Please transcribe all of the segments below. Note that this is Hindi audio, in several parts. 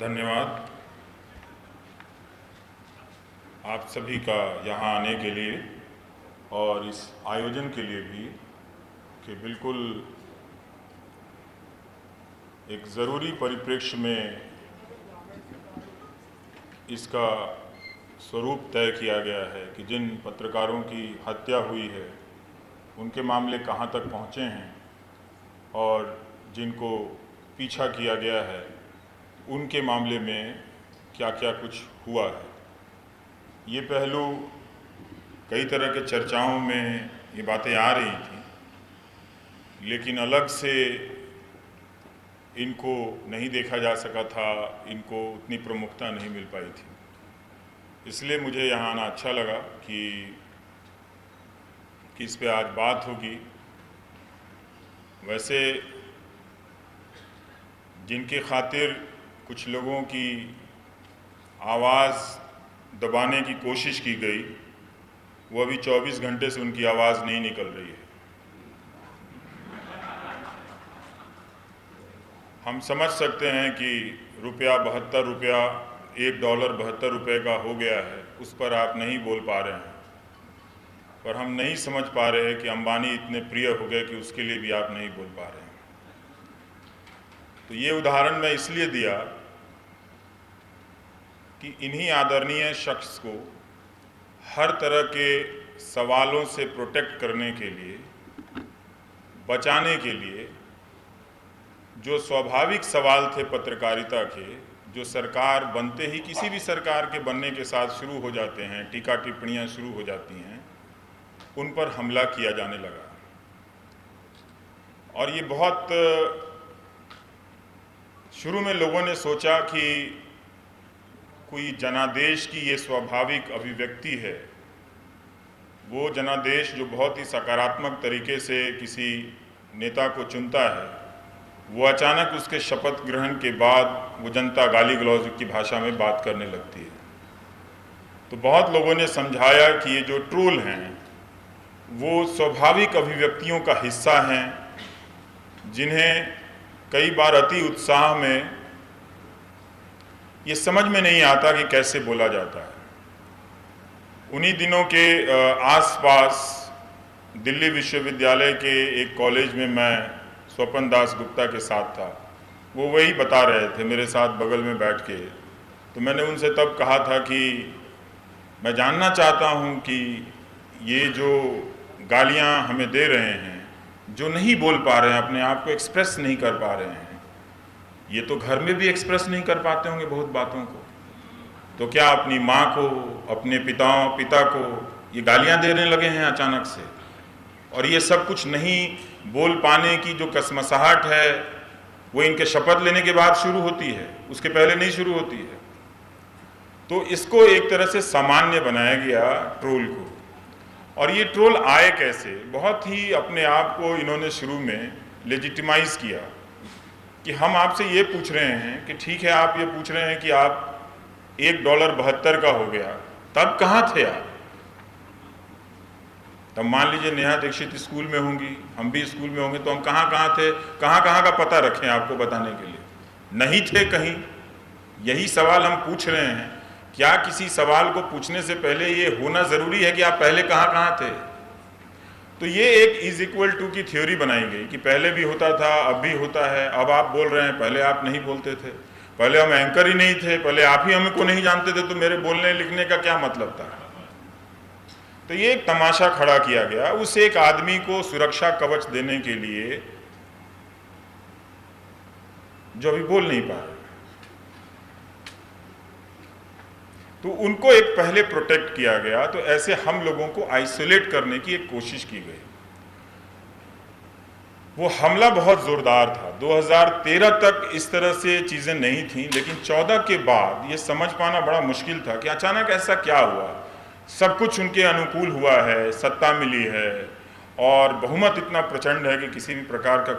धन्यवाद आप सभी का यहाँ आने के लिए और इस आयोजन के लिए भी कि बिल्कुल एक ज़रूरी परिप्रेक्ष्य में इसका स्वरूप तय किया गया है कि जिन पत्रकारों की हत्या हुई है उनके मामले कहाँ तक पहुँचे हैं और जिनको पीछा किया गया है उनके मामले में क्या क्या कुछ हुआ है। ये पहलू कई तरह के चर्चाओं में ये बातें आ रही थी, लेकिन अलग से इनको नहीं देखा जा सका था, इनको उतनी प्रमुखता नहीं मिल पाई थी। इसलिए मुझे यहाँ आना अच्छा लगा कि इस पे आज बात होगी। वैसे जिनकी खातिर कुछ लोगों की आवाज़ दबाने की कोशिश की गई, वो अभी 24 घंटे से उनकी आवाज़ नहीं निकल रही है। हम समझ सकते हैं कि रुपया 72 रुपया, $1 72 रुपये का हो गया है, उस पर आप नहीं बोल पा रहे हैं, पर हम नहीं समझ पा रहे हैं कि अंबानी इतने प्रिय हो गए कि उसके लिए भी आप नहीं बोल पा रहे हैं। तो ये उदाहरण मैं इसलिए दिया कि इन्हीं आदरणीय शख्स को हर तरह के सवालों से प्रोटेक्ट करने के लिए, बचाने के लिए, जो स्वाभाविक सवाल थे पत्रकारिता के, जो सरकार बनते ही किसी भी सरकार के बनने के साथ शुरू हो जाते हैं, टीका टिप्पणियां शुरू हो जाती हैं, उन पर हमला किया जाने लगा। और ये बहुत शुरू में लोगों ने सोचा कि कोई जनादेश की ये स्वाभाविक अभिव्यक्ति है, वो जनादेश जो बहुत ही सकारात्मक तरीके से किसी नेता को चुनता है, वो अचानक उसके शपथ ग्रहण के बाद वो जनता गाली गलौज की भाषा में बात करने लगती है। तो बहुत लोगों ने समझाया कि ये जो ट्रोल हैं वो स्वाभाविक अभिव्यक्तियों का हिस्सा हैं, जिन्हें कई बार अति उत्साह में ये समझ में नहीं आता कि कैसे बोला जाता है। उन्हीं दिनों के आसपास दिल्ली विश्वविद्यालय के एक कॉलेज में मैं स्वपन दास गुप्ता के साथ था। वो वही बता रहे थे मेरे साथ बगल में बैठ के। तो मैंने उनसे तब कहा था कि मैं जानना चाहता हूँ कि ये जो गालियाँ हमें दे रहे हैं, जो नहीं बोल पा रहे हैं, अपने आप को एक्सप्रेस नहीं कर पा रहे हैं, ये तो घर में भी एक्सप्रेस नहीं कर पाते होंगे बहुत बातों को, तो क्या अपनी माँ को, अपने पिता को ये गालियाँ देने लगे हैं अचानक से? और ये सब कुछ नहीं बोल पाने की जो कसमसाहट है वो इनके शपथ लेने के बाद शुरू होती है, उसके पहले नहीं शुरू होती है। तो इसको एक तरह से सामान्य बनाया गया ट्रोल को। और ये ट्रोल आए कैसे? बहुत ही अपने आप को इन्होंने शुरू में लेजिटिमाइज किया कि हम आपसे ये पूछ रहे हैं कि ठीक है, आप ये पूछ रहे हैं कि आप $1.72 का हो गया, तब कहाँ थे आप? तब मान लीजिए नेहा दीक्षित स्कूल में होंगी, हम भी स्कूल में होंगे, तो हम कहाँ थे, कहाँ का पता रखें आपको बताने के लिए? नहीं थे कहीं। यही सवाल हम पूछ रहे हैं। क्या किसी सवाल को पूछने से पहले ये होना ज़रूरी है कि आप पहले कहाँ थे? तो ये एक इज इक्वल टू की थ्योरी बनाई गई कि पहले भी होता था, अब भी होता है, अब आप बोल रहे हैं, पहले आप नहीं बोलते थे, पहले हम एंकर ही नहीं थे, पहले आप ही हमको नहीं जानते थे, तो मेरे बोलने लिखने का क्या मतलब था? तो ये एक तमाशा खड़ा किया गया उस एक आदमी को सुरक्षा कवच देने के लिए जो अभी बोल नहीं पा रहे। तो उनको एक पहले प्रोटेक्ट किया गया। तो ऐसे हम लोगों को आइसोलेट करने की एक कोशिश की गई। वो हमला बहुत जोरदार था। 2013 तक इस तरह से चीजें नहीं थी, लेकिन 14 के बाद ये समझ पाना बड़ा मुश्किल था कि अचानक ऐसा क्या हुआ। सब कुछ उनके अनुकूल हुआ है, सत्ता मिली है और बहुमत इतना प्रचंड है कि किसी भी प्रकार का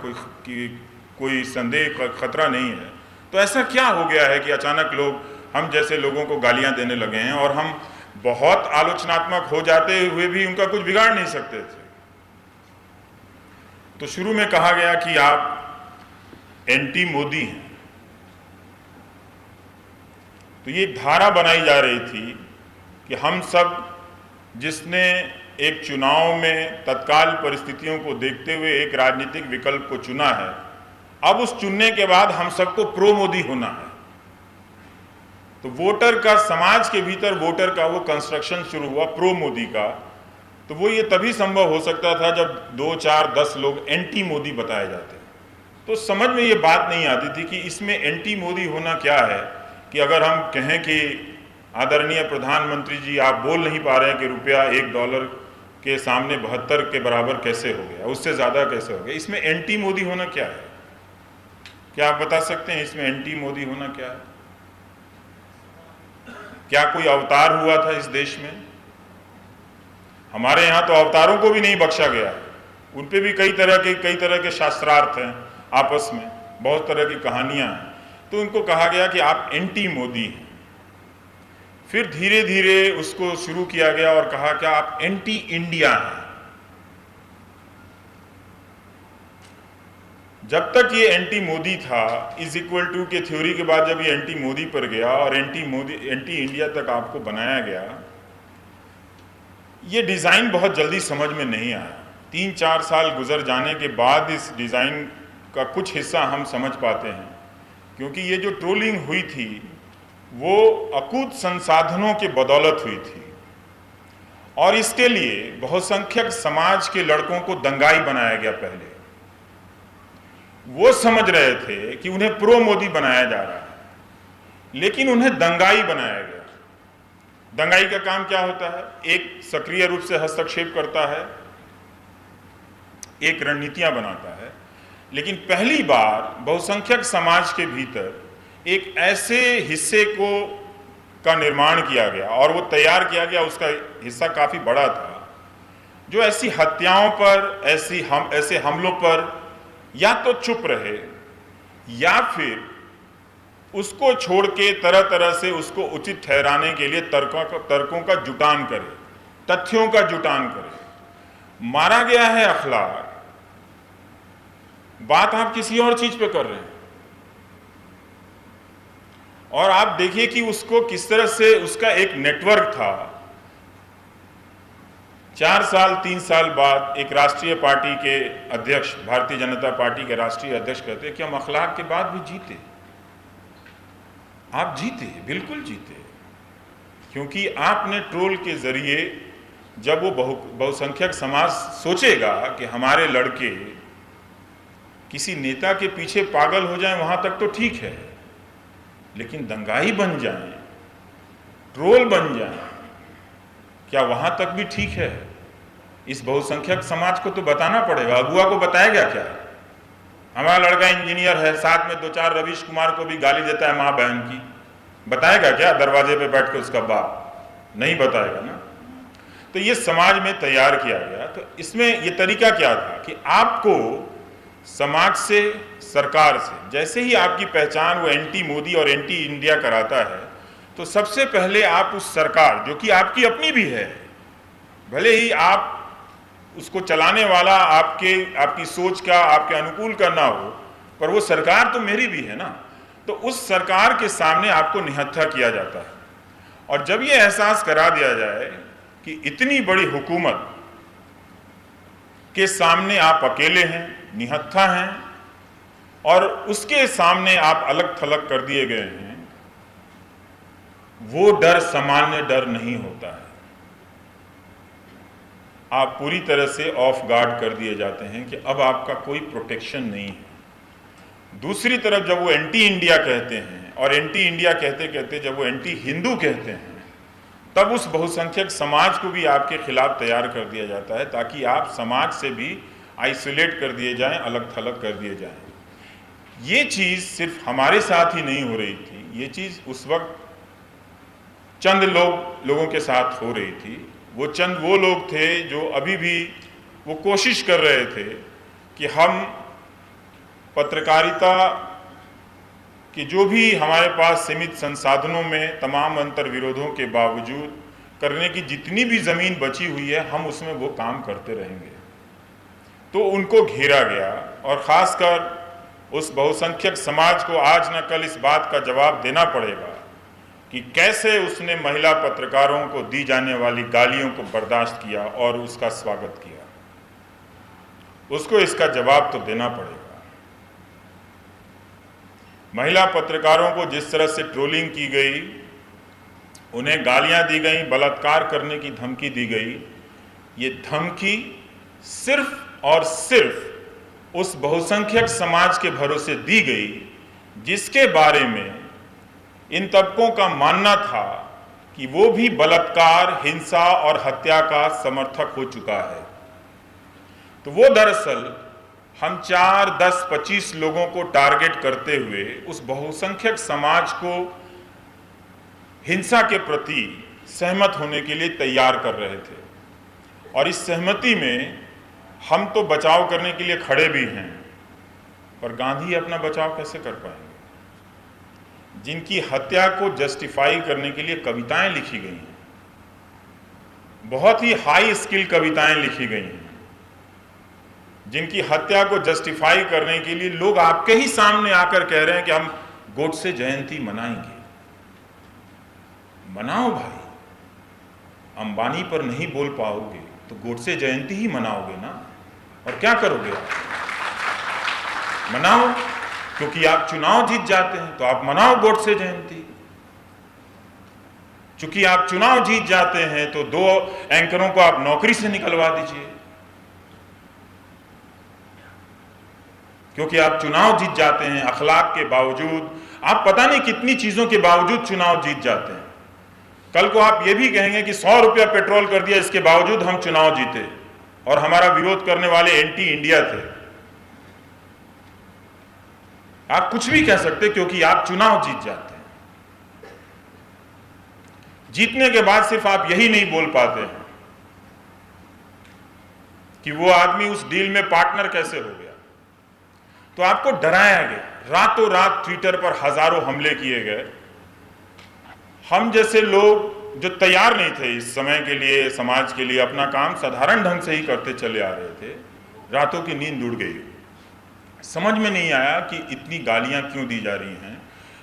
कोई संदेह खतरा नहीं है। तो ऐसा क्या हो गया है कि अचानक लोग हम जैसे लोगों को गालियां देने लगे हैं और हम बहुत आलोचनात्मक हो जाते हुए भी उनका कुछ बिगाड़ नहीं सकते थे। तो शुरू में कहा गया कि आप एंटी मोदी हैं, तो ये धारा बनाई जा रही थी कि हम सब जिसने एक चुनाव में तत्काल परिस्थितियों को देखते हुए एक राजनीतिक विकल्प को चुना है, अब उस चुनने के बाद हम सबको प्रो मोदी होना है। तो वोटर का, समाज के भीतर वोटर का वो कंस्ट्रक्शन शुरू हुआ प्रो मोदी का। तो वो ये तभी संभव हो सकता था जब 2, 4, 10 लोग एंटी मोदी बताए जाते। तो समझ में ये बात नहीं आती थी कि इसमें एंटी मोदी होना क्या है, कि अगर हम कहें कि आदरणीय प्रधानमंत्री जी आप बोल नहीं पा रहे हैं कि रुपया $1 के सामने 72 के बराबर कैसे हो गया, उससे ज़्यादा कैसे हो गया, इसमें एंटी मोदी होना क्या है? क्या आप बता सकते हैं इसमें एंटी मोदी होना क्या है? क्या कोई अवतार हुआ था इस देश में? हमारे यहाँ तो अवतारों को भी नहीं बख्शा गया, उन पे भी कई तरह के शास्त्रार्थ हैं, आपस में बहुत तरह की कहानियां हैं। तो उनको कहा गया कि आप एंटी मोदी हैं। फिर धीरे धीरे उसको शुरू किया गया और कहा कि आप एंटी इंडिया हैं। जब तक ये एंटी मोदी था, = के थ्योरी के बाद जब ये एंटी मोदी पर गया और एंटी इंडिया तक आपको बनाया गया, ये डिज़ाइन बहुत जल्दी समझ में नहीं आया। 3-4 साल गुजर जाने के बाद इस डिज़ाइन का कुछ हिस्सा हम समझ पाते हैं, क्योंकि ये जो ट्रोलिंग हुई थी वो अकूत संसाधनों के बदौलत हुई थी, और इसके लिए बहुसंख्यक समाज के लड़कों को दंगाई बनाया गया। पहले वो समझ रहे थे कि उन्हें प्रो मोदी बनाया जा रहा है, लेकिन उन्हें दंगाई बनाया गया। दंगाई का काम क्या होता है? एक सक्रिय रूप से हस्तक्षेप करता है, एक रणनीतियां बनाता है, लेकिन पहली बार बहुसंख्यक समाज के भीतर एक ऐसे हिस्से का निर्माण किया गया और वो तैयार किया गया, उसका हिस्सा काफ़ी बड़ा था, जो ऐसी हत्याओं पर, ऐसे हमलों पर या तो चुप रहे या फिर उसको छोड़ के तरह तरह से उसको उचित ठहराने के लिए तर्कों का जुटान करे, तथ्यों का जुटान करे। मारा गया है अखलाक, बात आप किसी और चीज पे कर रहे हैं, और आप देखिए कि उसको किस तरह से उसका एक नेटवर्क था। 4 साल 3 साल बाद एक राष्ट्रीय पार्टी के अध्यक्ष, भारतीय जनता पार्टी के राष्ट्रीय अध्यक्ष कहते हैं कि हम अखलाक के बाद भी जीते। आप जीते, बिल्कुल जीते, क्योंकि आपने ट्रोल के जरिए, जब वो बहुसंख्यक समाज सोचेगा कि हमारे लड़के किसी नेता के पीछे पागल हो जाएं, वहां तक तो ठीक है, लेकिन दंगाई बन जाएं, ट्रोल बन जाएं, क्या वहां तक भी ठीक है? इस बहुसंख्यक समाज को तो बताना पड़ेगा। अगुआ को बताएगा क्या? हमारा लड़का इंजीनियर है, साथ में 2-4 रवीश कुमार को भी गाली देता है माँ बहन की, बताएगा क्या दरवाजे पे बैठ के उसका बाप? नहीं बताएगा ना। तो ये समाज में तैयार किया गया। तो इसमें ये तरीका क्या था कि आपको समाज से, सरकार से, जैसे ही आपकी पहचान वो एंटी मोदी और एंटी इंडिया कराता है, तो सबसे पहले आप उस सरकार, जो कि आपकी अपनी भी है, भले ही आप उसको चलाने वाला आपकी सोच का, आपके अनुकूल का ना हो, पर वो सरकार तो मेरी भी है ना। तो उस सरकार के सामने आपको निहत्था किया जाता है। और जब ये एहसास करा दिया जाए कि इतनी बड़ी हुकूमत के सामने आप अकेले हैं, निहत्था हैं, और उसके सामने आप अलग थलग कर दिए गए हैं, वो डर सामान्य डर नहीं होता है। आप पूरी तरह से ऑफ गार्ड कर दिए जाते हैं कि अब आपका कोई प्रोटेक्शन नहीं है। दूसरी तरफ जब वो एंटी इंडिया कहते हैं, और एंटी इंडिया कहते कहते जब वो एंटी हिंदू कहते हैं, तब उस बहुसंख्यक समाज को भी आपके खिलाफ तैयार कर दिया जाता है, ताकि आप समाज से भी आइसोलेट कर दिए जाएं, अलग थलग कर दिए जाएं। ये चीज़ सिर्फ हमारे साथ ही नहीं हो रही थी, ये चीज़ उस वक्त चंद लोगों के साथ हो रही थी। वो लोग थे जो अभी भी वो कोशिश कर रहे थे कि हम पत्रकारिता कि जो भी हमारे पास सीमित संसाधनों में तमाम अंतर विरोधों के बावजूद करने की जितनी भी ज़मीन बची हुई है, हम उसमें वो काम करते रहेंगे। तो उनको घेरा गया, और ख़ासकर उस बहुसंख्यक समाज को आज न कल इस बात का जवाब देना पड़ेगा कि कैसे उसने महिला पत्रकारों को दी जाने वाली गालियों को बर्दाश्त किया और उसका स्वागत किया। उसको इसका जवाब तो देना पड़ेगा। महिला पत्रकारों को जिस तरह से ट्रोलिंग की गई, उन्हें गालियां दी गई, बलात्कार करने की धमकी दी गई, ये धमकी सिर्फ और सिर्फ उस बहुसंख्यक समाज के भरोसे दी गई जिसके बारे में इन तबकों का मानना था कि वो भी बलात्कार, हिंसा और हत्या का समर्थक हो चुका है। तो वो दरअसल हम 4, 10, 25 लोगों को टारगेट करते हुए उस बहुसंख्यक समाज को हिंसा के प्रति सहमत होने के लिए तैयार कर रहे थे। और इस सहमति में हम तो बचाव करने के लिए खड़े भी हैं, पर गांधी अपना बचाव कैसे कर पाएंगे? जिनकी हत्या को जस्टिफाई करने के लिए कविताएं लिखी गई हैं, बहुत ही हाई स्किल कविताएं लिखी गई हैं, जिनकी हत्या को जस्टिफाई करने के लिए लोग आपके ही सामने आकर कह रहे हैं कि हम गोडसे जयंती मनाएंगे। मनाओ भाई, अंबानी पर नहीं बोल पाओगे तो गोडसे जयंती ही मनाओगे ना। और क्या करोगे आप? मनाओ, क्योंकि आप चुनाव जीत जाते हैं तो आप मनाओ गोडसे जयंती। चूंकि आप चुनाव जीत जाते हैं तो 2 एंकरों को आप नौकरी से निकलवा दीजिए। क्योंकि आप चुनाव जीत जाते हैं, अखलाक के बावजूद, आप पता नहीं कितनी चीजों के बावजूद चुनाव जीत जाते हैं। कल को आप ये भी कहेंगे कि 100 रुपया पेट्रोल कर दिया, इसके बावजूद हम चुनाव जीते और हमारा विरोध करने वाले एंटी इंडिया थे। आप कुछ भी कह सकते क्योंकि आप चुनाव जीत जाते हैं। जीतने के बाद सिर्फ आप यही नहीं बोल पाते हैं कि वो आदमी उस डील में पार्टनर कैसे हो गया, तो आपको डराया गया। रातों रात ट्विटर पर हजारों हमले किए गए। हम जैसे लोग जो तैयार नहीं थे इस समय के लिए, समाज के लिए, अपना काम साधारण ढंग से ही करते चले आ रहे थे, रातों की नींद उड़ गई। समझ में नहीं आया कि इतनी गालियां क्यों दी जा रही हैं।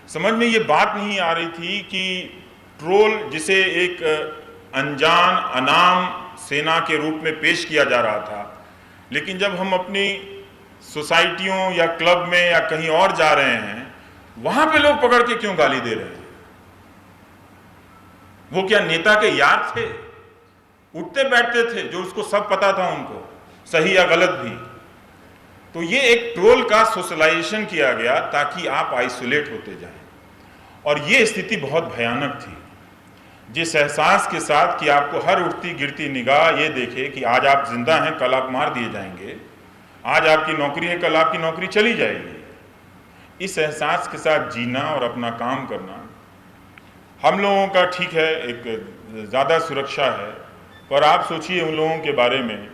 समझ में ये बात नहीं आ रही थी कि ट्रोल, जिसे एक अनजान अनाम सेना के रूप में पेश किया जा रहा था, लेकिन जब हम अपनी सोसाइटियों या क्लब में या कहीं और जा रहे हैं, वहां पे लोग पकड़ के क्यों गाली दे रहे हैं? वो क्या नेता के यार थे? उठते बैठते थे, जो उसको सब पता था उनको, सही या गलत भी। तो ये एक ट्रोल का सोशलाइजेशन किया गया ताकि आप आइसोलेट होते जाएं। और ये स्थिति बहुत भयानक थी, जिस एहसास के साथ कि आपको हर उठती गिरती निगाह ये देखे कि आज आप जिंदा हैं, कल आप मार दिए जाएंगे, आज आपकी नौकरी है, कल आपकी नौकरी चली जाएगी। इस एहसास के साथ जीना और अपना काम करना हम लोगों का ठीक है, एक ज़्यादा सुरक्षा है, पर आप सोचिए उन लोगों के बारे में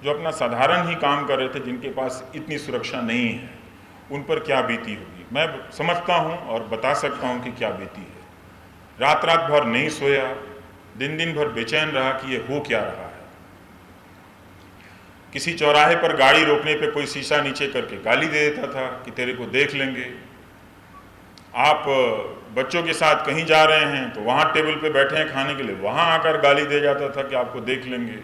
जो अपना साधारण ही काम कर रहे थे, जिनके पास इतनी सुरक्षा नहीं है, उन पर क्या बीती होगी। मैं समझता हूँ और बता सकता हूँ कि क्या बीती है। रात रात भर नहीं सोया, दिन दिन भर बेचैन रहा कि ये हो क्या रहा है। किसी चौराहे पर गाड़ी रोकने पे कोई शीशा नीचे करके गाली दे देता था कि तेरे को देख लेंगे। आप बच्चों के साथ कहीं जा रहे हैं तो वहाँ टेबल पे बैठे हैं खाने के लिए, वहाँ आकर गाली दे जाता था कि आपको देख लेंगे।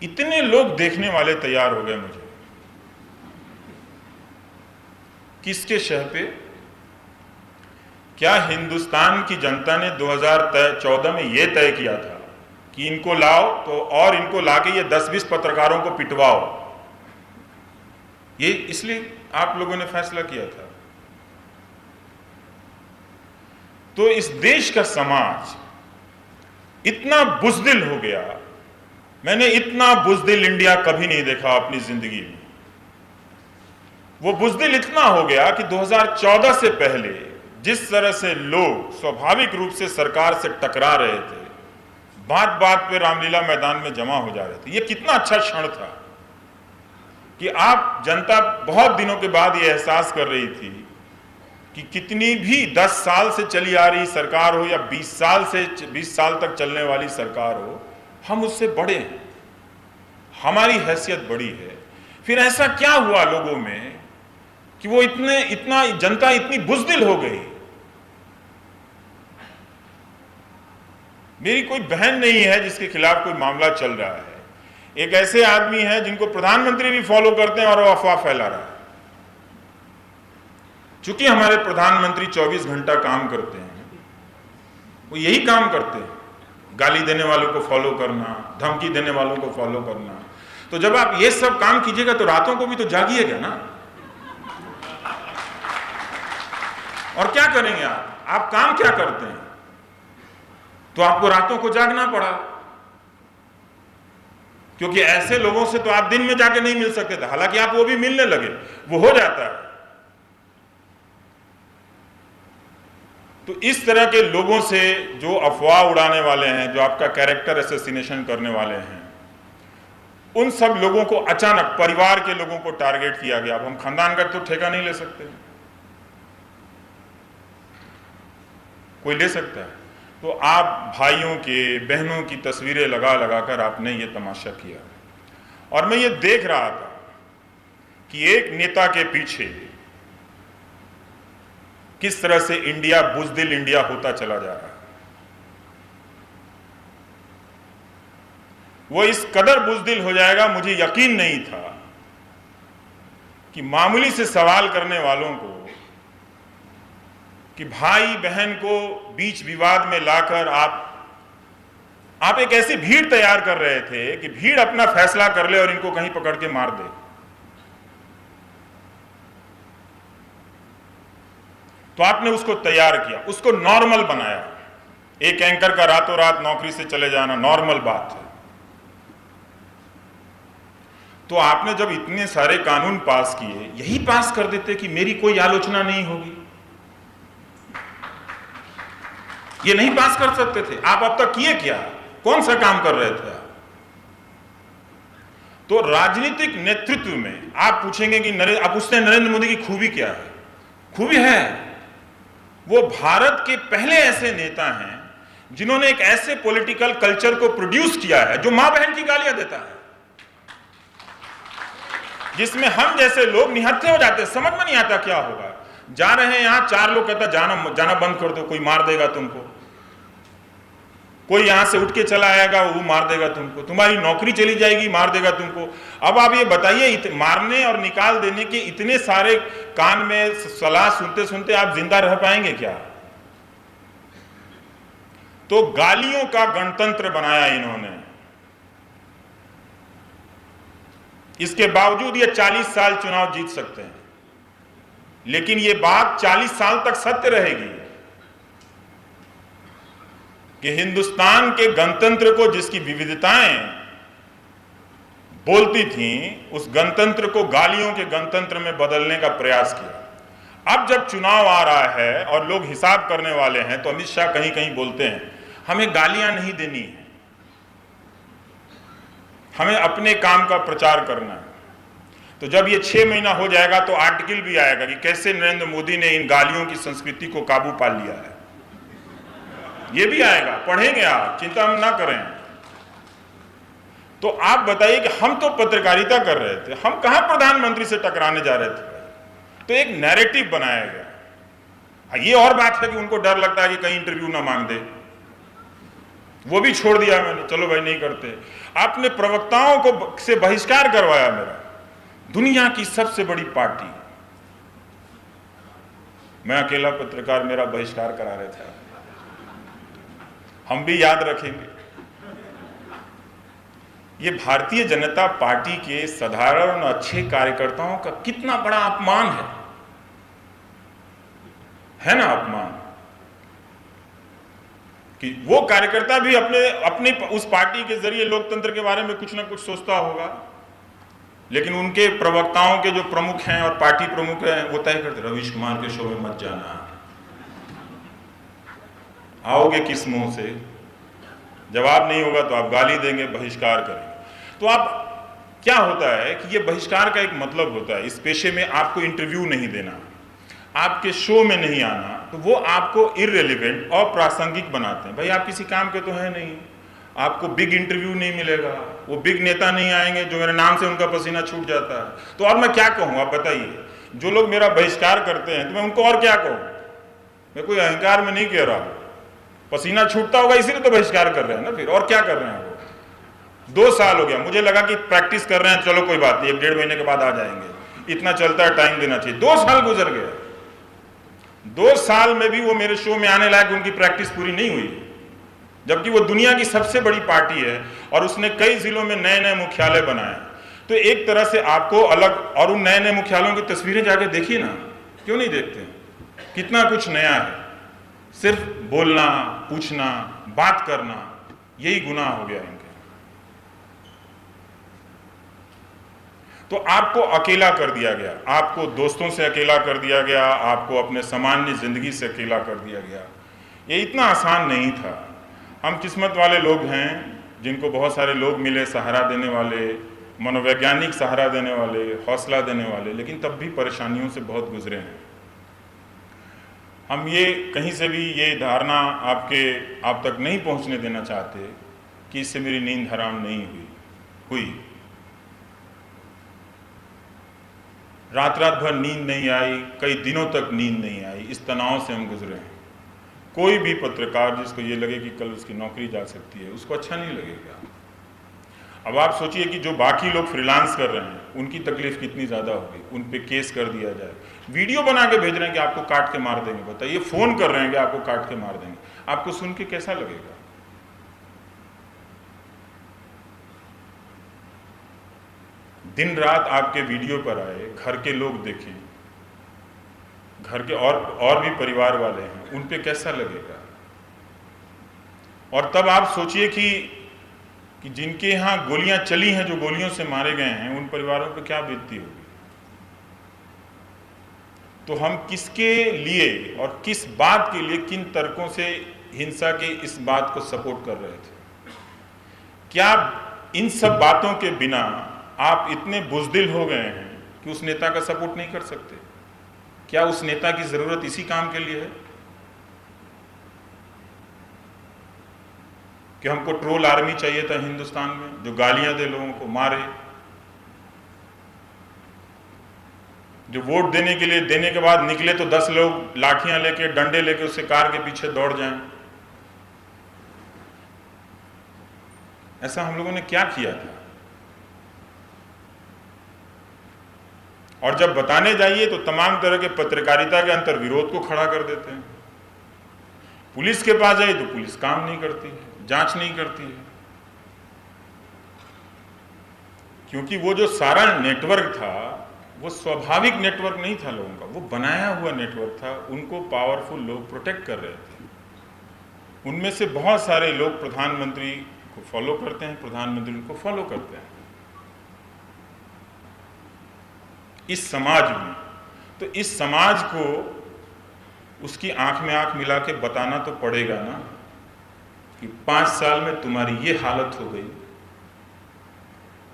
इतने लोग देखने वाले तैयार हो गए मुझे। किसके शह पे? क्या हिंदुस्तान की जनता ने 2014 में यह तय किया था कि इनको लाओ तो और इनको लाके ये 10-20 पत्रकारों को पिटवाओ? ये इसलिए आप लोगों ने फैसला किया था। तो इस देश का समाज इतना बुज़दिल हो गया, मैंने इतना बुज़दिल इंडिया कभी नहीं देखा अपनी जिंदगी में। वो बुज़दिल इतना हो गया कि 2014 से पहले जिस तरह से लोग स्वाभाविक रूप से सरकार से टकरा रहे थे, बात बात पे रामलीला मैदान में जमा हो जा रहे थे, ये कितना अच्छा क्षण था कि आप जनता बहुत दिनों के बाद ये एहसास कर रही थी कि कितनी भी 10 साल से चली आ रही सरकार हो या 20 साल तक चलने वाली सरकार हो, हम उससे बड़े हैं, हमारी हैसियत बड़ी है। फिर ऐसा क्या हुआ लोगों में कि वो जनता इतनी बुज़दिल हो गई मेरी कोई बहन नहीं है जिसके खिलाफ कोई मामला चल रहा है। एक ऐसे आदमी है जिनको प्रधानमंत्री भी फॉलो करते हैं और वो अफवाह फैला रहा है। चूंकि हमारे प्रधानमंत्री 24 घंटा काम करते हैं, वो यही काम करते हैं, गाली देने वालों को फॉलो करना, धमकी देने वालों को फॉलो करना। तो जब आप ये सब काम कीजिएगा तो रातों को भी तो जागिएगा ना। और क्या करेंगे आप काम क्या करते हैं? तो आपको रातों को जागना पड़ा, क्योंकि ऐसे लोगों से तो आप दिन में जाके नहीं मिल सकते थे। हालांकि आप वो भी मिलने लगे, वो हो जाता है। तो इस तरह के लोगों से जो अफवाह उड़ाने वाले हैं, जो आपका कैरेक्टर असैसिनेशन करने वाले हैं, उन सब लोगों को अचानक परिवार के लोगों को टारगेट किया गया। अब हम खानदान का तो ठेका नहीं ले सकते, कोई ले सकता है। तो आप भाइयों के, बहनों की तस्वीरें लगा लगाकर आपने ये तमाशा किया। और मैं ये देख रहा था कि एक नेता के पीछे किस तरह से इंडिया बुज़दिल इंडिया होता चला जा रहा है। वो इस कदर बुज़दिल हो जाएगा, मुझे यकीन नहीं था कि मामूली से सवाल करने वालों को, कि भाई बहन को बीच विवाद में लाकर आप एक ऐसी भीड़ तैयार कर रहे थे कि भीड़ अपना फैसला कर ले और इनको कहीं पकड़ के मार दे। तो आपने उसको तैयार किया, उसको नॉर्मल बनाया। एक एंकर का रातों रात नौकरी से चले जाना नॉर्मल बात है। तो आपने जब इतने सारे कानून पास किए, यही पास कर देते कि मेरी कोई आलोचना नहीं होगी, ये नहीं पास कर सकते थे आप? अब तक किए क्या? कौन सा काम कर रहे थे आप? तो राजनीतिक नेतृत्व में आप पूछेंगे कि आप पूछते हैं नरेंद्र मोदी की खूबी क्या है? खूबी है, वो भारत के पहले ऐसे नेता हैं जिन्होंने एक ऐसे पॉलिटिकल कल्चर को प्रोड्यूस किया है जो मां बहन की गालियां देता है, जिसमें हम जैसे लोग निहत्थे हो जाते हैं, समझ में नहीं आता क्या होगा। जा रहे हैं यहां, 4 लोग कहता जाना बंद कर दो, कोई मार देगा तुमको, कोई यहां से उठ के चला आएगा, वो मार देगा तुमको, तुम्हारी नौकरी चली जाएगी, मार देगा तुमको। अब आप ये बताइए, मारने और निकाल देने के इतने सारे कान में सलाह सुनते सुनते आप जिंदा रह पाएंगे क्या? तो गालियों का गणतंत्र बनाया इन्होंने। इसके बावजूद ये 40 साल चुनाव जीत सकते हैं, लेकिन ये बात 40 साल तक सत्य रहेगी कि हिंदुस्तान के गणतंत्र को, जिसकी विविधताएं बोलती थीं, उस गणतंत्र को गालियों के गणतंत्र में बदलने का प्रयास किया। अब जब चुनाव आ रहा है और लोग हिसाब करने वाले हैं, तो अमित शाह कहीं कहीं बोलते हैं हमें गालियां नहीं देनी है, हमें अपने काम का प्रचार करना है। तो जब ये 6 महीना हो जाएगा तो आर्टिकल भी आएगा कि कैसे नरेंद्र मोदी ने इन गालियों की संस्कृति को काबू पा लिया है। ये भी आएगा, पढ़ेंगे आप, चिंता ना करें। तो आप बताइए कि हम तो पत्रकारिता कर रहे थे, हम कहां प्रधानमंत्री से टकराने जा रहे थे? तो एक नैरेटिव बनाया गया। ये और बात है कि उनको डर लगता है कि कहीं इंटरव्यू ना मांग दे, वो भी छोड़ दिया मैंने, चलो भाई नहीं करते। आपने प्रवक्ताओं को से बहिष्कार करवाया मेरा, दुनिया की सबसे बड़ी पार्टी, मैं अकेला पत्रकार मेरा बहिष्कार करा रहे थे। हम भी याद रखेंगे। ये भारतीय जनता पार्टी के साधारण और अच्छे कार्यकर्ताओं का कितना बड़ा अपमान है ना? अपमान कि वो कार्यकर्ता भी अपने उस पार्टी के जरिए लोकतंत्र के बारे में कुछ ना कुछ सोचता होगा, लेकिन उनके प्रवक्ताओं के जो प्रमुख हैं और पार्टी प्रमुख हैं वो तय करते, रवीश कुमार के शो में मत जाना, आओगे किस मुंह से, जवाब नहीं होगा तो आप गाली देंगे, बहिष्कार करेंगे। तो आप क्या होता है कि ये बहिष्कार का एक मतलब होता है, इस पेशे में आपको इंटरव्यू नहीं देना, आपके शो में नहीं आना, तो वो आपको इररिलेवेंट और प्रासंगिक बनाते हैं। भाई आप किसी काम के तो है नहीं, आपको बिग इंटरव्यू नहीं मिलेगा, वो बिग नेता नहीं आएंगे जो मेरे नाम से उनका पसीना छूट जाता है। तो और मैं क्या कहूँ, आप बताइए। जो लोग मेरा बहिष्कार करते हैं तो मैं उनको और क्या कहूँ? मैं कोई अहंकार में नहीं कह रहा हूँ, पसीना छूटता होगा इसीलिए तो बहिष्कार कर रहे हैं ना, फिर और क्या कर रहे हैं वो। 2 साल हो गया, मुझे लगा कि प्रैक्टिस कर रहे हैं, चलो कोई बात नहीं, 1-1.5 महीने के बाद आ जाएंगे, इतना चलता है, टाइम देना चाहिए। 2 साल गुजर गए, 2 साल में भी वो मेरे शो में आने लायक उनकी प्रैक्टिस पूरी नहीं हुई, जबकि वो दुनिया की सबसे बड़ी पार्टी है और उसने कई जिलों में नए नए मुख्यालय बनाए। तो एक तरह से आपको अलग, और उन नए नए मुख्यालयों की तस्वीरें जाके देखिए ना, क्यों नहीं देखते, कितना कुछ नया है। सिर्फ बोलना, पूछना, बात करना, यही गुनाह हो गया इनके। तो आपको अकेला कर दिया गया, आपको दोस्तों से अकेला कर दिया गया, आपको अपने सामान्य जिंदगी से अकेला कर दिया गया। ये इतना आसान नहीं था। हम किस्मत वाले लोग हैं जिनको बहुत सारे लोग मिले, सहारा देने वाले, मनोवैज्ञानिक सहारा देने वाले, हौसला देने वाले, लेकिन तब भी परेशानियों से बहुत गुजरे हैं। हम ये कहीं से भी ये धारणा आप तक नहीं पहुंचने देना चाहते कि इससे मेरी नींद हराम नहीं हुई। रात भर नींद नहीं आई, कई दिनों तक नींद नहीं आई, इस तनाव से हम गुजरे हैं। कोई भी पत्रकार जिसको ये लगे कि कल उसकी नौकरी जा सकती है, उसको अच्छा नहीं लगेगा। अब आप सोचिए कि जो बाकी लोग फ्रीलांस कर रहे हैं उनकी तकलीफ कितनी ज़्यादा होगी, उन पे केस कर दिया जाए, वीडियो बना के भेज रहे हैं कि आपको काट के मार देंगे, बताइए, फ़ोन कर रहे हैं कि आपको काट के मार देंगे, आपको सुन के कैसा लगेगा। दिन रात आपके वीडियो पर आए, घर के लोग देखें, घर के और भी परिवार वाले हैं, उन पे कैसा लगेगा। और तब आप सोचिए कि जिनके यहाँ गोलियां चली हैं, जो गोलियों से मारे गए हैं, उन परिवारों पर क्या बीतती होगी। तो हम किसके लिए और किस बात के लिए, किन तर्कों से हिंसा के इस बात को सपोर्ट कर रहे थे। क्या इन सब बातों के बिना आप इतने बुज़दिल हो गए हैं कि उस नेता का सपोर्ट नहीं कर सकते? क्या उस नेता की जरूरत इसी काम के लिए है कि हमको ट्रोल आर्मी चाहिए था हिंदुस्तान में, जो गालियां दे, लोगों को मारे, जो वोट देने के लिए, देने के बाद निकले तो 10 लोग लाठियां लेके, डंडे लेके उससे कार के पीछे दौड़ जाएं। ऐसा हम लोगों ने क्या किया था? और जब बताने जाइए तो तमाम तरह के पत्रकारिता के अंतर विरोध को खड़ा कर देते हैं। पुलिस के पास जाइए तो पुलिस काम नहीं करती है, जांच नहीं करती है, क्योंकि वो जो सारा नेटवर्क था वो स्वाभाविक नेटवर्क नहीं था लोगों का, वो बनाया हुआ नेटवर्क था। उनको पावरफुल लोग प्रोटेक्ट कर रहे थे। उनमें से बहुत सारे लोग प्रधानमंत्री को फॉलो करते हैं, प्रधानमंत्री उनको फॉलो करते हैं। इस समाज में, तो इस समाज को उसकी आंख में आंख मिला के बताना तो पड़ेगा ना कि 5 साल में तुम्हारी ये हालत हो गई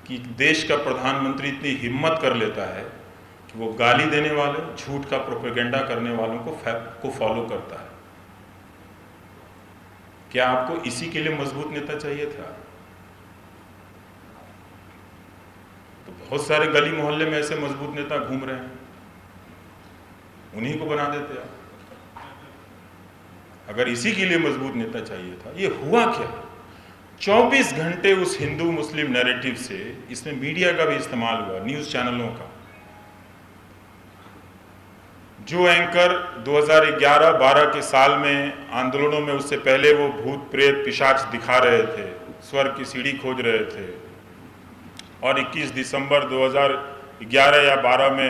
कि देश का प्रधानमंत्री इतनी हिम्मत कर लेता है कि वो गाली देने वाले, झूठ का प्रोपेगेंडा करने वालों को फॉलो करता है। क्या आपको इसी के लिए मजबूत नेता चाहिए था? तो बहुत सारे गली मोहल्ले में ऐसे मजबूत नेता घूम रहे हैं, उन्हीं को बना देते आप। अगर इसी के लिए मजबूत नेता चाहिए था, ये हुआ क्या? 24 घंटे उस हिंदू मुस्लिम नैरेटिव से, इसमें मीडिया का भी इस्तेमाल हुआ, न्यूज चैनलों का। जो एंकर 2011-12 के साल में आंदोलनों में, उससे पहले वो भूत प्रेत पिशाच दिखा रहे थे, स्वर्ग की सीढ़ी खोज रहे थे, और 21 दिसंबर 2011 या 12 में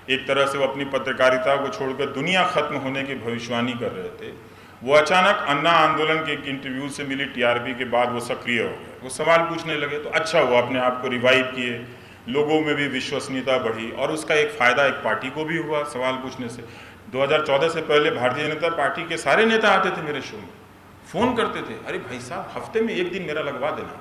एक तरह से वो अपनी पत्रकारिता को छोड़कर दुनिया खत्म होने की भविष्यवाणी कर रहे थे, वो अचानक अन्ना आंदोलन के एक इंटरव्यू से मिली टीआरपी के बाद वो सक्रिय हो गए, वो सवाल पूछने लगे। तो अच्छा हुआ, अपने आप को रिवाइव किए, लोगों में भी विश्वसनीयता बढ़ी, और उसका एक फ़ायदा एक पार्टी को भी हुआ सवाल पूछने से। 2014 से पहले भारतीय जनता पार्टी के सारे नेता आते थे मेरे शो में, फ़ोन करते थे, अरे भाई साहब हफ्ते में एक दिन मेरा लगवा देना।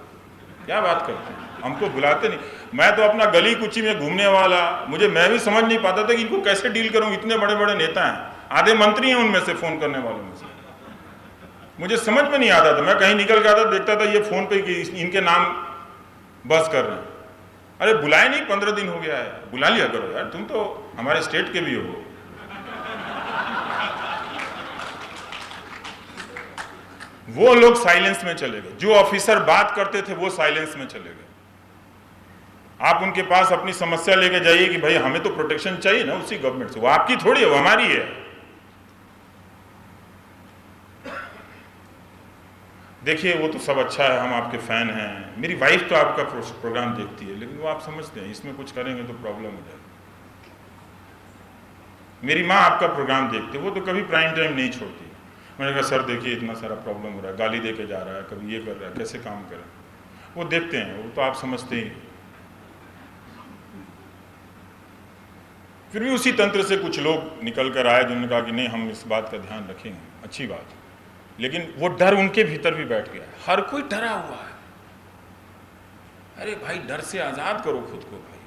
क्या बात करते हैं, हमको बुलाते नहीं। मैं तो अपना गली कुची में घूमने वाला, मैं भी समझ नहीं पाता था कि इनको कैसे डील करूँ। इतने बड़े बड़े नेता हैं, आधे मंत्री हैं उनमें से, फ़ोन करने वालों में से। मुझे समझ में नहीं आता था, मैं कहीं निकल के आता, देखता था ये फ़ोन पे कि इनके नाम बस कर रहे हैं। अरे बुलाए नहीं, 15 दिन हो गया है, बुला लिया करो यार, तुम तो हमारे स्टेट के भी हो। वो लोग साइलेंस में चले गए, जो ऑफिसर बात करते थे वो साइलेंस में चले गए। आप उनके पास अपनी समस्या लेके जाइए कि भाई हमें तो प्रोटेक्शन चाहिए ना उसी गवर्नमेंट से, वो आपकी थोड़ी है, वो हमारी है। देखिए वो तो सब अच्छा है, हम आपके फैन हैं, मेरी वाइफ तो आपका प्रोग्राम देखती है, लेकिन वो आप समझते हैं इसमें कुछ करेंगे तो प्रॉब्लम हो जाएगी। मेरी माँ आपका प्रोग्राम देखती है, वो तो कभी प्राइम टाइम नहीं छोड़ती। मैंने कहा सर देखिए इतना सारा प्रॉब्लम हो रहा है, गाली दे के जा रहा है, कभी ये कर रहा है, कैसे काम करें। वो देखते हैं, वो तो आप समझते ही। फिर भी उसी तंत्र से कुछ लोग निकल कर आए जिन्होंने कहा कि नहीं हम इस बात का ध्यान रखेंगे, अच्छी बात है। लेकिन वो डर उनके भीतर भी बैठ गया, हर कोई डरा हुआ है। अरे भाई डर से आजाद करो खुद को भाई।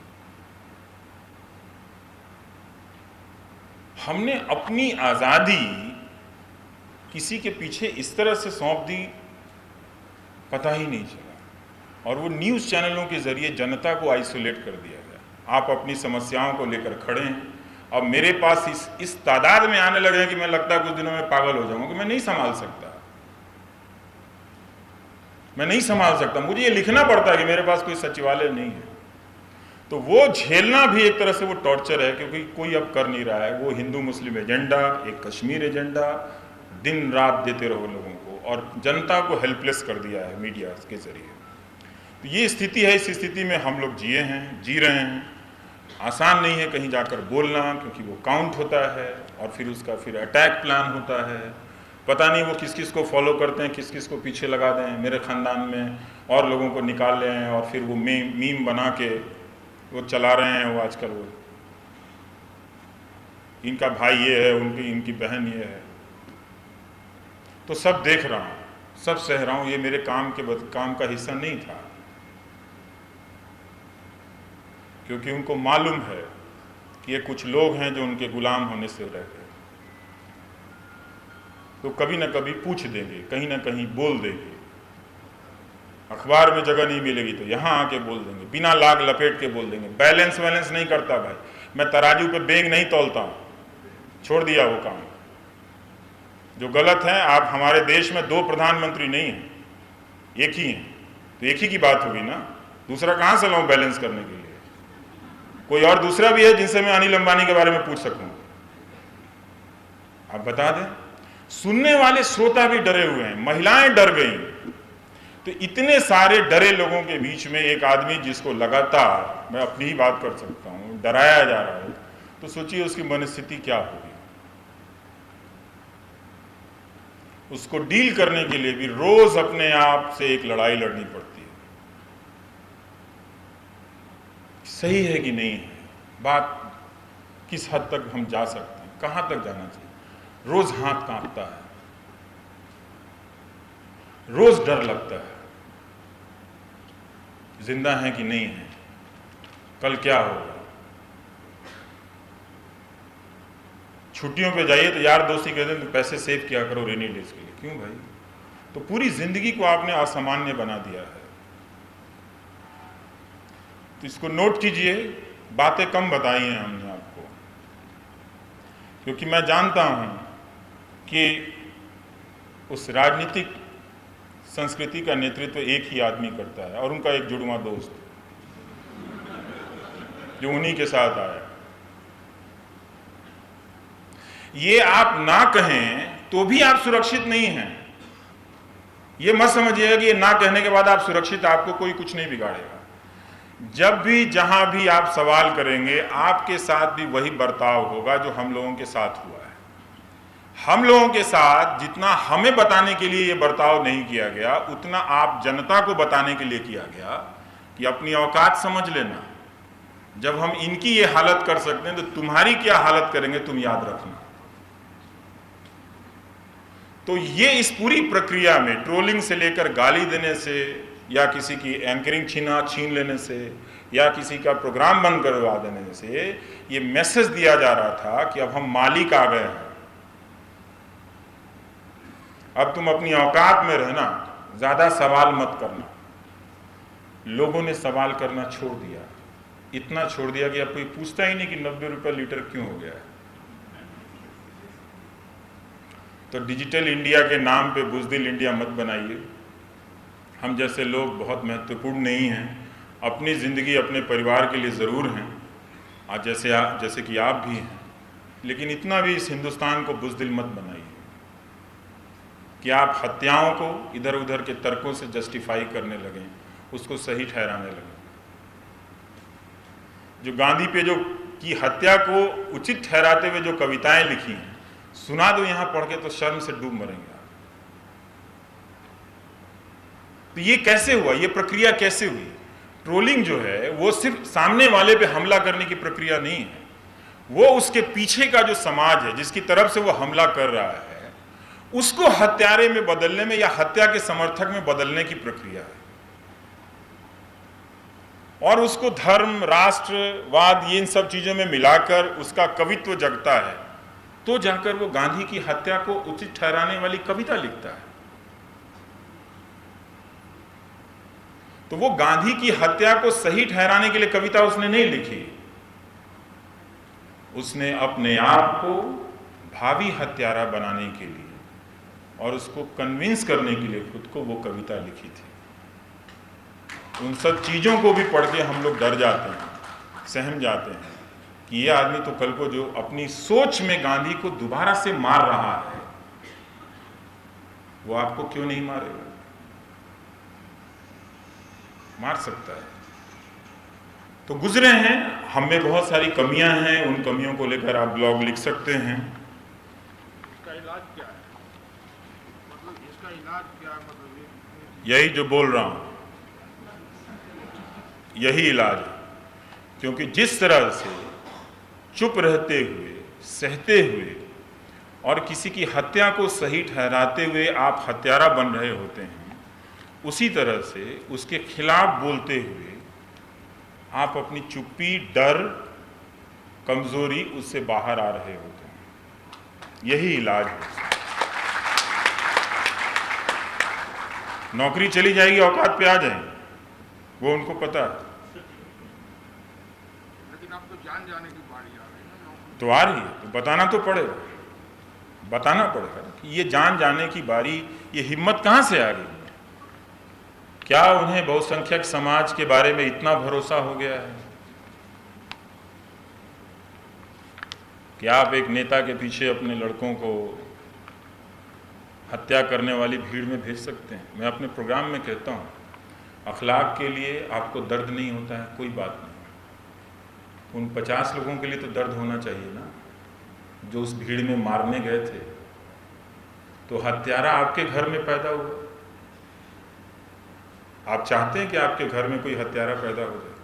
हमने अपनी आजादी किसी के पीछे इस तरह से सौंप दी, पता ही नहीं चला। और वो न्यूज़ चैनलों के जरिए जनता को आइसोलेट कर दिया गया। आप अपनी समस्याओं को लेकर खड़े हैं, अब मेरे पास इस तादाद में आने लगे हैं कि मैं लगता है कुछ दिनों में पागल हो जाऊंगा कि मैं नहीं संभाल सकता, मैं नहीं संभाल सकता। मुझे ये लिखना पड़ता है कि मेरे पास कोई सचिवालय नहीं है। तो वो झेलना भी एक तरह से वो टॉर्चर है, क्योंकि कोई अब कर नहीं रहा है। वो हिंदू मुस्लिम एजेंडा, एक कश्मीर एजेंडा, दिन रात देते रहो लोगों को, और जनता को हेल्पलेस कर दिया है मीडिया के जरिए। तो ये स्थिति है, इस स्थिति में हम लोग जिए हैं, जी रहे हैं। आसान नहीं है कहीं जाकर बोलना, क्योंकि वो काउंट होता है और फिर उसका फिर अटैक प्लान होता है। पता नहीं वो किस किस को फॉलो करते हैं, किस किस को पीछे लगा दें। मेरे ख़ानदान में और लोगों को निकाल ले हैं और फिर वो मीम बना के वो चला रहे हैं। वो आजकल वो इनका भाई ये है, इनकी बहन ये है। तो सब देख रहा हूँ, सब सह रहा हूँ। ये मेरे काम का हिस्सा नहीं था, क्योंकि उनको मालूम है कि ये कुछ लोग हैं जो उनके गुलाम होने से रह गए। तो कभी ना कभी पूछ देंगे, कहीं ना कहीं बोल देंगे। अखबार में जगह नहीं मिलेगी तो यहाँ आके बोल देंगे, बिना लाग लपेट के बोल देंगे। बैलेंस नहीं करता भाई, मैं तराजू पे बेग नहीं तौलता हूँ, छोड़ दिया वो काम जो गलत है। आप हमारे देश में 2 प्रधानमंत्री नहीं हैं, एक ही हैं, तो एक ही की बात होगी ना, दूसरा कहाँ से लाऊं बैलेंस करने के लिए? कोई और दूसरा भी है जिनसे मैं अनिल अंबानी के बारे में पूछ सकूं? आप बता दें। सुनने वाले श्रोता भी डरे हुए हैं, महिलाएं डर गई। तो इतने सारे डरे लोगों के बीच में एक आदमी जिसको लगातार, मैं अपनी ही बात कर सकता हूं, डराया जा रहा है, तो सोचिए उसकी मनस्थिति क्या होगी। उसको डील करने के लिए भी रोज अपने आप से एक लड़ाई लड़नी पड़ती है। सही है कि नहीं है, बात किस हद तक हम जा सकते हैं, कहां तक जाना चाहिए। रोज हाथ कांपता है, रोज डर लगता है, जिंदा है कि नहीं है, कल क्या होगा। छुट्टियों पे जाइए तो यार दोस्ती कहते हैं तो पैसे सेव किया करो रेनी डेज के लिए। क्यों भाई? तो पूरी जिंदगी को आपने असामान्य बना दिया है। तो इसको नोट कीजिए, बातें कम बताई हैं हमने आपको, क्योंकि मैं जानता हूं कि उस राजनीतिक संस्कृति का नेतृत्व एक ही आदमी करता है, और उनका एक जुड़वा दोस्त जो उन्हीं के साथ आया। ये आप ना कहें तो भी आप सुरक्षित नहीं हैं। ये मत समझिएगा कि ये ना कहने के बाद आप सुरक्षित, आपको कोई कुछ नहीं बिगाड़ेगा। जब भी जहां भी आप सवाल करेंगे, आपके साथ भी वही बर्ताव होगा जो हम लोगों के साथ हुआ है। हम लोगों के साथ जितना हमें बताने के लिए ये बर्ताव नहीं किया गया, उतना आप जनता को बताने के लिए किया गया कि अपनी औकात समझ लेना। जब हम इनकी ये हालत कर सकते हैं तो तुम्हारी क्या हालत करेंगे तुम याद रखना। तो ये इस पूरी प्रक्रिया में ट्रोलिंग से लेकर गाली देने से, या किसी की एंकरिंग छीन लेने से, या किसी का प्रोग्राम बंद करवा देने से ये मैसेज दिया जा रहा था कि अब हम मालिक आ गए हैं, अब तुम अपनी औकात में रहना, ज्यादा सवाल मत करना। लोगों ने सवाल करना छोड़ दिया, इतना छोड़ दिया कि अब कोई पूछता ही नहीं कि 90 रुपये लीटर क्यों हो गया है। तो डिजिटल इंडिया के नाम पे बुज़दिल इंडिया मत बनाइए। हम जैसे लोग बहुत महत्वपूर्ण नहीं हैं, अपनी ज़िंदगी अपने परिवार के लिए ज़रूर हैं, आज जैसे कि आप भी हैं, लेकिन इतना भी इस हिंदुस्तान को बुज़दिल मत बनाइए कि आप हत्याओं को इधर उधर के तर्कों से जस्टिफाई करने लगें, उसको सही ठहराने लगें। जो गांधी पे जो की हत्या को उचित ठहराते हुए जो कविताएं लिखी हैं, सुना दो यहाँ पढ़ के तो शर्म से डूब मरेंगे आप। तो ये कैसे हुआ, ये प्रक्रिया कैसे हुई? ट्रोलिंग जो है वो सिर्फ सामने वाले पे हमला करने की प्रक्रिया नहीं है, वो उसके पीछे का जो समाज है जिसकी तरफ से वो हमला कर रहा है उसको हत्यारे में बदलने में या हत्या के समर्थक में बदलने की प्रक्रिया है। और उसको धर्म, राष्ट्रवाद, ये इन सब चीजों में मिलाकर उसका कवित्व जगता है, तो जाकर वो गांधी की हत्या को उचित ठहराने वाली कविता लिखता है। तो वो गांधी की हत्या को सही ठहराने के लिए कविता उसने नहीं लिखी, उसने अपने आप को भावी हत्यारा बनाने के लिए और उसको कन्विंस करने के लिए खुद को वो कविता लिखी थी। उन सब चीज़ों को भी पढ़ के हम लोग डर जाते हैं, सहम जाते हैं कि ये आदमी तो कल को जो अपनी सोच में गांधी को दोबारा से मार रहा है, वो आपको क्यों नहीं मारेगा? मार सकता है। तो गुजरे हैं, हम में बहुत सारी कमियां हैं, उन कमियों को लेकर आप ब्लॉग लिख सकते हैं। इसका इलाज क्या है? मतलब इसका इलाज क्या है? मतलब यही जो बोल रहा हूं, यही इलाज है। क्योंकि जिस तरह से चुप रहते हुए, सहते हुए और किसी की हत्या को सही ठहराते हुए आप हत्यारा बन रहे होते हैं, उसी तरह से उसके खिलाफ बोलते हुए आप अपनी चुप्पी, डर, कमजोरी उससे बाहर आ रहे होते हैं। यही इलाज है। नौकरी चली जाएगी, औकात पे आ जाएंगे, वो उनको पता है। लेकिन अब तो जान जाने की बारी आ रही है ना। तो आ रही है, तो बताना तो पड़ेगा, बताना पड़ेगा कि ये जान जाने की बारी, ये हिम्मत कहाँ से आ गई? क्या उन्हें बहुसंख्यक समाज के बारे में इतना भरोसा हो गया है कि आप एक नेता के पीछे अपने लड़कों को हत्या करने वाली भीड़ में भेज सकते हैं? मैं अपने प्रोग्राम में कहता हूँ, अखलाक के लिए आपको दर्द नहीं होता है, कोई बात नहीं। उन 50 लोगों के लिए तो दर्द होना चाहिए ना, जो उस भीड़ में मारने गए थे। तो हत्यारा आपके घर में पैदा हुआ। आप चाहते हैं कि आपके घर में कोई हत्यारा पैदा हो जाए?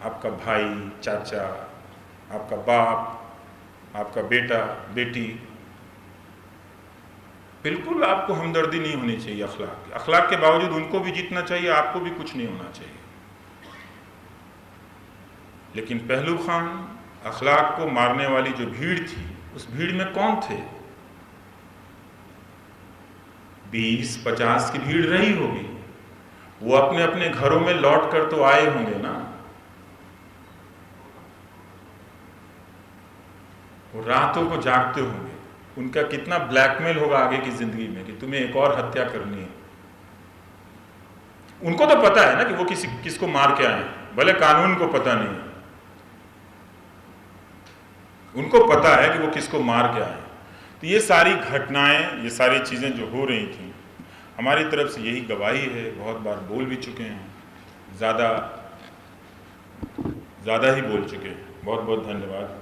आपका भाई, चाचा, आपका बाप, आपका बेटा, बेटी। बिल्कुल आपको हमदर्दी नहीं होनी चाहिए अखलाक की। अखलाक के बावजूद उनको भी जीतना चाहिए, आपको भी कुछ नहीं होना चाहिए। लेकिन पहलू खान, अखलाक को मारने वाली जो भीड़ थी, उस भीड़ में कौन थे? 20-50 की भीड़ रही होगी। वो अपने अपने घरों में लौट कर तो आए होंगे ना। वो रातों को जागते होंगे। उनका कितना ब्लैकमेल होगा आगे की जिंदगी में कि तुम्हें एक और हत्या करनी है। उनको तो पता है ना कि वो किसको मार के आए, भले कानून को पता नहीं है। उनको पता है कि वो किसको मार के आए। तो ये सारी घटनाएं, ये सारी चीजें जो हो रही थी, हमारी तरफ से यही गवाही है। बहुत बार बोल भी चुके हैं, ज़्यादा ही बोल चुके हैं। बहुत बहुत धन्यवाद।